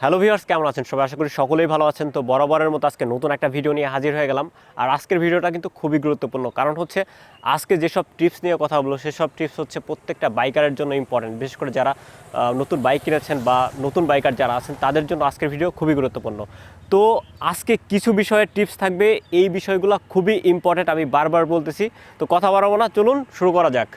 Hello viewers, কেমন আছেন সবাই? আশা করি সকলেই ভালো আছেন। তো বরাবরের মতো আজকে নতুন একটা ভিডিও নিয়ে হাজির হয়ে গেলাম। আর আজকের ভিডিওটা কিন্তু খুবই গুরুত্বপূর্ণ, কারণ হচ্ছে আজকে যেসব টিপস নিয়ে কথা বলবো সেসব টিপস হচ্ছে প্রত্যেকটা বাইকারের জন্য ইম্পর্টেন্ট। বিশেষ করে যারা নতুন বাইক কিনেছেন বা নতুন বাইকার যারা আছেন তাদের জন্য আজকের ভিডিও খুবই গুরুত্বপূর্ণ। তো আজকে কিছু বিষয়ের টিপস থাকবে, এই বিষয়গুলো খুবই ইম্পর্টেন্ট, আমি বারবার বলতেছি। তো কথা বাড়াবো না, চলুন শুরু করা যাক।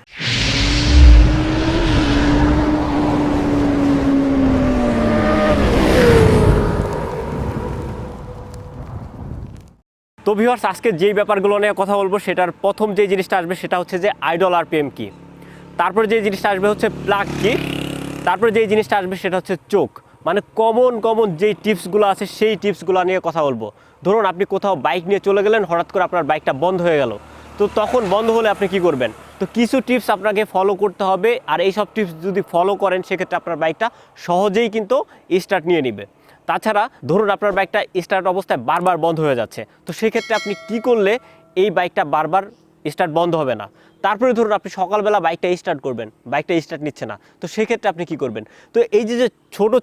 তো ভিউয়ার্স, আজকে যেই ব্যাপারগুলো নিয়ে কথা বলবো সেটার প্রথম যে জিনিসটা আসবে সেটা হচ্ছে যে আইডল আরপিএম কি, তারপরে যে জিনিসটা আসবে হচ্ছে প্লাগ কি, তারপরে যেই জিনিসটা আসবে সেটা হচ্ছে চোখ। মানে কমন যেই টিপসগুলো আছে সেই টিপসগুলো নিয়ে কথা বলবো। ধরুন আপনি কোথাও বাইক নিয়ে চলে গেলেন, হঠাৎ করে আপনার বাইকটা বন্ধ হয়ে গেল, তো তখন বন্ধ হলে আপনি কি করবেন? তো কিছু টিপস আপনাকে ফলো করতে হবে, আর এই সব টিপস যদি ফলো করেন সেক্ষেত্রে আপনার বাইকটা সহজেই কিন্তু স্টার্ট নিয়ে নেবে। তাছাড়া ধরুন আপনার বাইকটা স্টার্ট অবস্থায় বারবার বন্ধ হয়ে যাচ্ছে, তো সেক্ষেত্রে আপনি কি করলে এই বাইকটা বারবার স্টার্ট বন্ধ হবে না? তারপরে ধরুন আপনি সকালবেলা বাইকটা স্টার্ট করবেন, বাইকটা স্টার্ট নিচ্ছে না, তো সেক্ষেত্রে আপনি কি করবেন? তো এই যে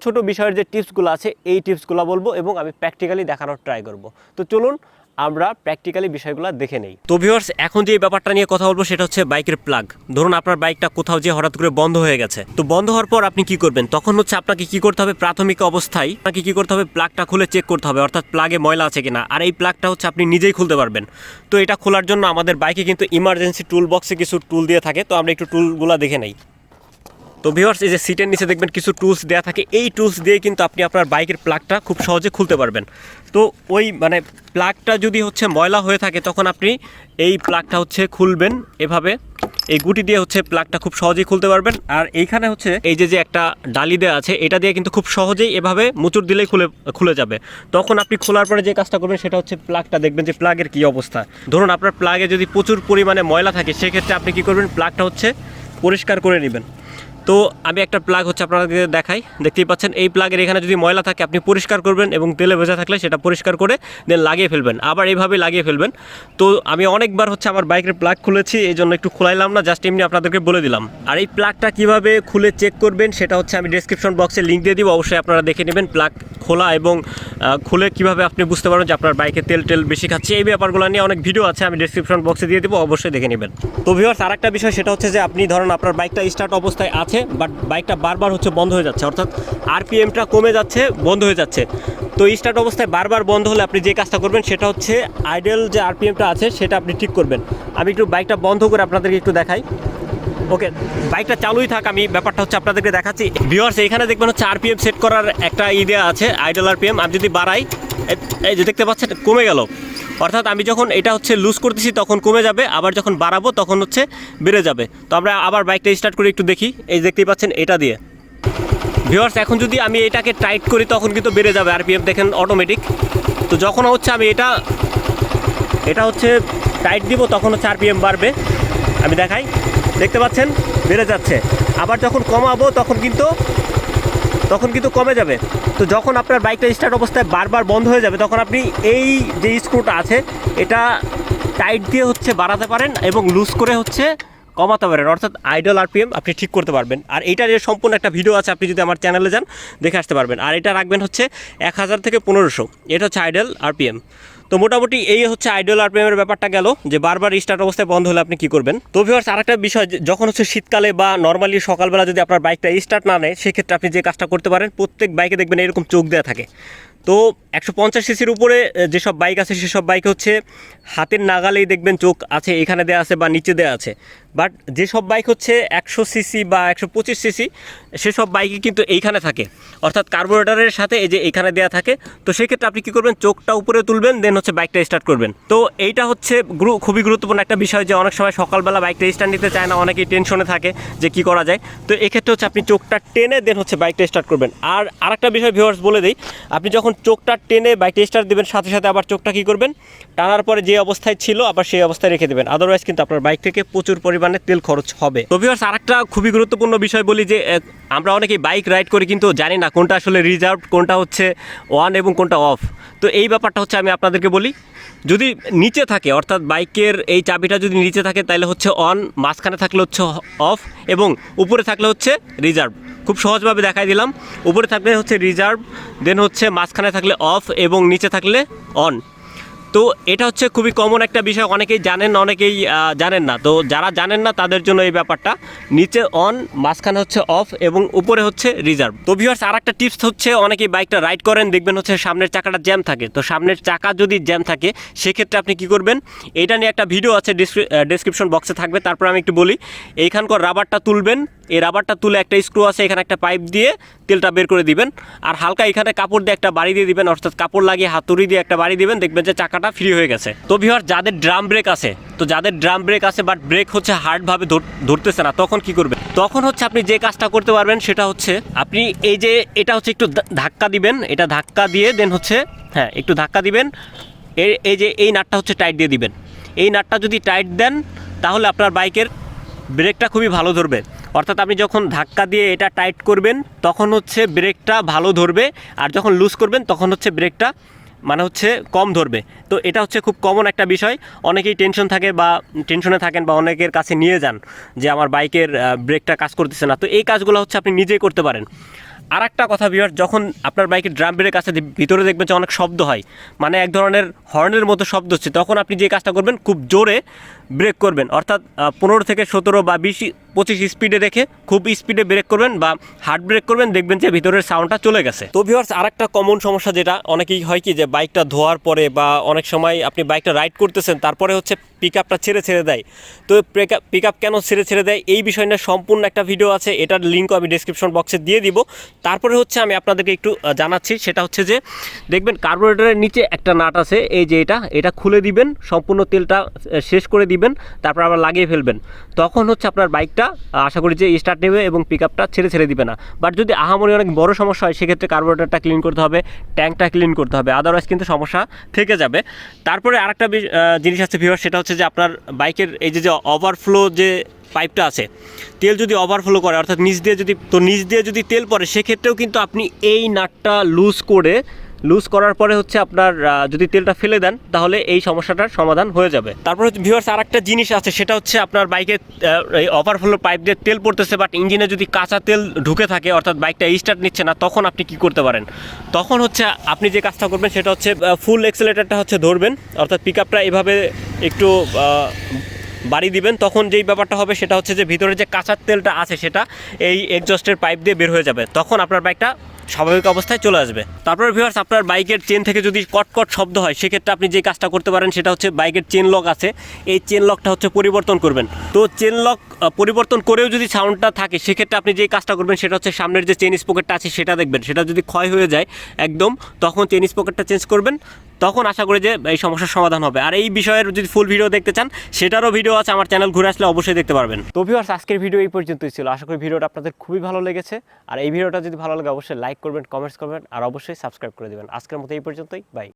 ছোট বিষয়ের যে টিপসগুলো আছে এই টিপসগুলো বলবো এবং আমি প্র্যাকটিক্যালি দেখানোর ট্রাই করব। তো চলুন আমরা প্র্যাকটিক্যালি বিষয়গুলো দেখে নেই। তো ভিউয়ার্স, এখন যে ব্যাপারটা নিয়ে কথা বলবো সেটা হচ্ছে বাইকের প্লাগ। ধরুন আপনার বাইকটা কোথাও যে হঠাৎ করে বন্ধ হয়ে গেছে, তো বন্ধ হওয়ার পর আপনি কি করবেন? তখন হচ্ছে আপনাকে কি করতে হবে, প্রাথমিক অবস্থায় আপনাকে কি করতে হবে, প্লাগটা খুলে চেক করতে হবে, অর্থাৎ প্লাগে ময়লা আছে কিনা। আর এই প্লাগটা হচ্ছে আপনি নিজেই খুলতে পারবেন। তো এটা খোলার জন্য আমাদের বাইকে কিন্তু ইমার্জেন্সি টুল বক্সে কিছু টুল দিয়ে থাকে, তো আমরা একটু টুলগুলো দেখে নেই। তো ভিউয়ার্স, এই যে সিটের নিচে দেখবেন কিছু টুলস দেওয়া থাকে, এই টুলস দিয়ে কিন্তু আপনি আপনার বাইকের প্লাগটা খুব সহজে খুলতে পারবেন। তো ওই মানে প্লাগটা যদি হচ্ছে ময়লা হয়ে থাকে তখন আপনি এই প্লাগটা হচ্ছে খুলবেন এভাবে, এই গুটি দিয়ে হচ্ছে প্লাগটা খুব সহজেই খুলতে পারবেন। আর এইখানে হচ্ছে এই যে একটা ডালি দেওয়া আছে, এটা দিয়ে কিন্তু খুব সহজেই এভাবে মুচুর দিলেই খুলে যাবে। তখন আপনি খোলার পরে যে কাজটা করবেন সেটা হচ্ছে প্লাগটা দেখবেন যে প্লাগের কী অবস্থা। ধরুন আপনার প্লাগে যদি প্রচুর পরিমাণে ময়লা থাকে সেক্ষেত্রে আপনি কী করবেন, প্লাগটা হচ্ছে পরিষ্কার করে নেবেন। তো আমি একটা প্লাগ হচ্ছে আপনাদেরকে দেখাই, দেখতেই পাচ্ছেন এই প্লাগের এখানে যদি ময়লা থাকে আপনি পরিষ্কার করবেন এবং তেলে ভেজা থাকলে সেটা পরিষ্কার করে দেন লাগিয়ে ফেলবেন, আবার এইভাবে লাগিয়ে ফেলবেন। তো আমি অনেকবার হচ্ছে আমার বাইকের প্লাগ খুলেছি, এই জন্য একটু খোলাইলাম না, জাস্ট এমনি আপনাদেরকে বলে দিলাম। আর এই প্লাগটা কীভাবে খুলে চেক করবেন সেটা হচ্ছে আমি ডেসক্রিপশন বক্সে লিঙ্ক দিয়ে দিব, অবশ্যই আপনারা দেখে নেবেন প্লাগ খোলা এবং খুলে কীভাবে আপনি বুঝতে পারবেন যে আপনার বাইকে তেল বেশি খাচ্ছে। এই ব্যাপারগুলো নিয়ে অনেক ভিডিও আছে, আমি ডেসক্রিপশন বক্সে দিয়ে দেবো, অবশ্যই দেখে নেবেন। তো ভিউয়ার্স, আরেকটা বিষয় সেটা হচ্ছে যে আপনি ধরুন আপনার বাইকটা স্টার্ট অবস্থায় আছে বাট বাইকটা বারবার হচ্ছে বন্ধ হয়ে যাচ্ছে, অর্থাৎ আরপিএমটা কমে যাচ্ছে, বন্ধ হয়ে যাচ্ছে। তো স্টার্ট অবস্থায় বারবার বন্ধ হলে আপনি যে কাজটা করবেন সেটা হচ্ছে আইডল যে আরপিএমটা আছে সেটা আপনি ঠিক করবেন। আমি একটু বাইকটা বন্ধ করে আপনাদেরকে একটু দেখাই। ওকে, বাইকটা চালুই থাক, আমি ব্যাপারটা হচ্ছে আপনাদেরকে দেখাচ্ছি। ভিউয়ার্স, এখানে দেখবেন হচ্ছে আরপিএম সেট করার একটা দেওয়া আছে, আইডল আরপিএম। আমি যদি বাড়াই, এই যে দেখতে পাচ্ছেন কমে গেল, অর্থাৎ আমি যখন এটা হচ্ছে লুজ করতেছি তখন কমে যাবে, আবার যখন বাড়াবো তখন হচ্ছে বেড়ে যাবে। তো আমরা আবার বাইকটা স্টার্ট করে একটু দেখি, এই দেখতেই পাচ্ছেন এটা দিয়ে। ভিউয়ার্স, এখন যদি আমি এটাকে টাইট করি তখন কিন্তু বেড়ে যাবে আরপিএম, দেখেন অটোমেটিক। তো যখন হচ্ছে আমি এটা হচ্ছে টাইট দিব তখন হচ্ছে আরপিএম বাড়বে, আমি দেখাই, দেখতে পাচ্ছেন বেড়ে যাচ্ছে। আবার যখন কমাবো তখন কিন্তু কমে যাবে। তো যখন আপনার বাইকটা স্টার্ট অবস্থায় বারবার বন্ধ হয়ে যাবে তখন আপনি এই যে স্ক্রুটা আছে এটা টাইট দিয়ে হচ্ছে বাড়াতে পারেন এবং লুজ করে হচ্ছে কমাতে পারেন, অর্থাৎ আইডল আরপিএম আপনি ঠিক করতে পারবেন। আর এইটার যে সম্পূর্ণ একটা ভিডিও আছে, আপনি যদি আমার চ্যানেলে যান দেখে আসতে পারবেন। আর এটা রাখবেন হচ্ছে 1000 থেকে 1500, এটা হচ্ছে আইডল আরপিএম। তো মোটামুটি এই হচ্ছে আইডল আরপিএমের ব্যাপারটা গেল, যে বারবার স্টার্ট অবস্থায় বন্ধ হলে আপনি কী করবেন। তো ভিউয়ার্স, আরেকটা বিষয়, যখন হচ্ছে শীতকালে বা নর্মালি সকালবেলা যদি আপনার বাইকটা স্টার্ট না নেয় সেক্ষেত্রে আপনি যে কাজটা করতে পারেন, প্রত্যেক বাইকে দেখবেন এরকম চোখ দেওয়া থাকে। তো 150 সিসির উপরে যেসব বাইক আছে সেসব বাইকে হচ্ছে হাতের নাগালেই দেখবেন চোখ আছে, এখানে দেওয়া আছে বা নিচে দেওয়া আছে। বাট যেসব বাইক হচ্ছে 100 সিসি বা 125 সিসি সেসব বাইকে কিন্তু এইখানে থাকে, অর্থাৎ কার্বোরেটরের সাথে এই যে এইখানে দেওয়া থাকে। তো সেক্ষেত্রে আপনি কী করবেন, চোখটা উপরে তুলবেন, দেন হচ্ছে বাইকটা স্টার্ট করবেন। তো এইটা হচ্ছে খুবই গুরুত্বপূর্ণ একটা বিষয়, যে অনেক সময় সকালবেলা বাইকটা স্টার্ট নিতে চায় না, অনেকেই টেনশনে থাকে যে কী করা যায়। তো এক্ষেত্রে হচ্ছে আপনি চোখটা টেনে দেন হচ্ছে বাইকটা স্টার্ট করবেন। আর আরেকটা বিষয় ভিউয়ার্স বলে দিই, আপনি যখন চোখটা টেনে বাইকটা স্টার্ট দেবেন সাথে সাথে আবার চোখটা কী করবেন, টানার পরে যে অবস্থায় ছিল আবার সেই অবস্থায় রেখে দেবেন, আদারওয়াইজ কিন্তু আপনার বাইক থেকে প্রচুর পরিমাণে তেল খরচ হবে। তো ভিউয়ার্স, আরেকটা খুবই গুরুত্বপূর্ণ বিষয় বলি, যে আমরা অনেকেই বাইক রাইড করি কিন্তু জানি না কোনটা আসলে রিজার্ভ, কোনটা হচ্ছে অন এবং কোনটা অফ। তো এই ব্যাপারটা হচ্ছে আমি আপনাদেরকে বলি, যদি নিচে থাকে অর্থাৎ বাইকের এই চাবিটা যদি নিচে থাকে তাহলে হচ্ছে অন, মাঝখানে থাকলে হচ্ছে অফ এবং উপরে থাকলে হচ্ছে রিজার্ভ। খুব সহজভাবে দেখাই দিলাম। উপরে থাকলে হচ্ছে রিজার্ভ, দেন হচ্ছে মাঝখানে থাকলে অফ এবং নিচে থাকলে অন। তো এটা হচ্ছে খুবই কমন একটা বিষয়, অনেকেই জানেন, অনেকেই জানেন না। তো যারা জানেন না তাদের জন্য এই ব্যাপারটা, নিচে অন, মাঝখানে হচ্ছে অফ এবং উপরে হচ্ছে রিজার্ভ। তো ভিউয়ার্স, আর একটা টিপস হচ্ছে, অনেকেই বাইকটা রাইড করেন, দেখবেন হচ্ছে সামনের চাকাটা জ্যাম থাকে। তো সামনের চাকা যদি জ্যাম থাকে সেক্ষেত্রে আপনি কি করবেন, এটা নিয়ে একটা ভিডিও আছে, ডেসক্রিপশন বক্সে থাকবে। তারপর আমি একটু বলি, এইখানকার রাবারটা তুলবেন, এই রাবারটা তুলে একটা স্ক্রু আছে, এখানে একটা পাইপ দিয়ে তেলটা বের করে দিবেন, আর হালকা এখানে কাপড় দিয়ে একটা বাড়ি দিয়ে দিবেন, অর্থাৎ কাপড় লাগিয়ে হাতুড়ি দিয়ে একটা বাড়ি দিবেন, দেখবেন যে চাকাটা ফ্রি হয়ে গেছে। তো ভিউয়ার্স, যাদের ড্রাম ব্রেক আছে, বাট ব্রেক হচ্ছে হার্ডভাবে ধরতেছে না, তখন কি করবেন? তখন হচ্ছে আপনি যে কাজটা করতে পারবেন সেটা হচ্ছে, আপনি এই যে এটা হচ্ছে একটু ধাক্কা দিবেন, এটা ধাক্কা দিয়ে দেন হচ্ছে, হ্যাঁ একটু ধাক্কা দিবেন, এই যে এই নাটটা হচ্ছে টাইট দিয়ে দিবেন। এই নাটটা যদি টাইট দেন তাহলে আপনার বাইকের ব্রেকটা খুবই ভালো ধরবে। অর্থাৎ আপনি যখন ধাক্কা দিয়ে এটা টাইট করবেন তখন হচ্ছে ব্রেকটা ভালো ধরবে, আর যখন লুজ করবেন তখন হচ্ছে ব্রেকটা মানে হচ্ছে কম ধরবে। তো এটা হচ্ছে খুব কমন একটা বিষয়, অনেকেই টেনশনে থাকেন বা অনেকের কাছে নিয়ে যান যে আমার বাইকের ব্রেকটা কাজ করতেছে না। তো এই কাজগুলো হচ্ছে আপনি নিজেই করতে পারেন। আর একটা কথা ভিউয়ার, যখন আপনার বাইকের ড্রাম ব্রেক আছে, ভিতরে দেখবেন যে অনেক শব্দ হয়, মানে এক ধরনের হর্নের মতো শব্দ হচ্ছে, তখন আপনি যে কাজটা করবেন, খুব জোরে ব্রেক করবেন, অর্থাৎ 15 থেকে 17 বা 20-25 স্পিডে রেখে খুব স্পিডে ব্রেক করবেন বা হার্ড ব্রেক করবেন, দেখবেন যে ভিতরের সাউন্ডটা চলে গেছে। তো ভিউয়ার্স, আরেকটা কমন সমস্যা যেটা অনেকেই হয় কি, যে বাইকটা ধোয়ার পরে বা অনেক সময় আপনি বাইকটা রাইড করতেছেন, তারপরে হচ্ছে পিক আপটা ছেড়ে দেয়। তো পিক আপ কেন ছেড়ে দেয়, এই বিষয় নিয়ে সম্পূর্ণ একটা ভিডিও আছে, এটার লিঙ্কও আমি ডেসক্রিপশন বক্সে দিয়ে দিব। তারপরে হচ্ছে আমি আপনাদেরকে একটু জানাচ্ছি, সেটা হচ্ছে যে দেখবেন কার্বোরেটরের নিচে একটা নাট আছে, এই যে এটা খুলে দিবেন, সম্পূর্ণ তেলটা শেষ করে দিবেন, তারপর আবার লাগিয়ে ফেলবেন। তখন হচ্ছে আপনার বাইকটা আশা করি যে স্টার্ট নেবে এবং পিক আপটা ছেড়ে দিবে না। বাট যদি আহামরি অনেক বড় সমস্যা হয়, সেক্ষেত্রে কার্বোরেটরটা ক্লিন করতে হবে, ট্যাঙ্কটা ক্লিন করতে হবে, আদারওয়াইজ কিন্তু সমস্যা থেকে যাবে। তারপরে আরেকটা জিনিস আছে ভিউয়ার, সেটা হচ্ছে যে আপনার বাইকের এই যে ওভারফ্লো যে পাইপটা আছে, তেল যদি ওভারফ্লো করে, অর্থাৎ নিচ দিয়ে যদি তেল পড়ে, সেক্ষেত্রেও কিন্তু আপনি এই নাটটা লুজ করার পরে হচ্ছে আপনার যদি তেলটা ফেলে দেন, তাহলে এই সমস্যাটার সমাধান হয়ে যাবে। তারপর হচ্ছে ভিউয়ার্স, আর একটা জিনিস আছে, সেটা হচ্ছে আপনার বাইকে এই ওভারফ্লো পাইপ দিয়ে তেল পড়তেছে, বাট ইঞ্জিনে যদি কাঁচা তেল ঢুকে থাকে, অর্থাৎ বাইকটা স্টার্ট নিচ্ছে না, তখন আপনি কি করতে পারেন? তখন হচ্ছে আপনি যে কাজটা করবেন সেটা হচ্ছে ফুল এক্সেলেটারটা হচ্ছে ধরবেন, অর্থাৎ পিক আপটা এভাবে একটু বাড়ি দিবেন। তখন যেই ব্যাপারটা হবে সেটা হচ্ছে যে ভিতরে যে কাঁচা তেলটা আছে সেটা এই এক্সজস্টের পাইপ দিয়ে বের হয়ে যাবে, তখন আপনার বাইকটা স্বাভাবিক অবস্থায় চলে আসবে। তারপরে ভিউয়ার্স, আপনার বাইকের চেন থেকে যদি কটকট শব্দ হয়, সেক্ষেত্রে আপনি যে কাজটা করতে পারেন সেটা হচ্ছে বাইকের চেন লক আছে, এই চেন লকটা হচ্ছে পরিবর্তন করবেন। তো চেন লক পরিবর্তন করেও যদি সাউন্ডটা থাকে, সেক্ষেত্রে আপনি যে কাজটা করবেন সেটা হচ্ছে সামনের যে চেন স্পকেটটা আছে সেটা দেখবেন, সেটা যদি ক্ষয় হয়ে যায় একদম, তখন চেন স্পকেটটা চেঞ্জ করবেন, তখন আশা করি যে এই সমস্যার সমাধান হবে। আর এই বিষয়ের যদি ফুল ভিডিও দেখতে চান, সেটারও ভিডিও আছে, আমার চ্যানেল ঘুরে আসলে অবশ্যই দেখতে পারবেন। তো ভিউয়ার্স, আজকের ভিডিও এই পর্যন্তই ছিল। আশা করি ভিডিওটা আপনাদের খুবই ভালো লেগেছে, আর এই ভিডিওটা যদি ভালো লাগে অবশ্যই লাইক করবেন, কমেন্টস করবেন, আর অবশ্যই সাবস্ক্রাইব করে দেবেন। আজকের মতো এই পর্যন্তই, বাই।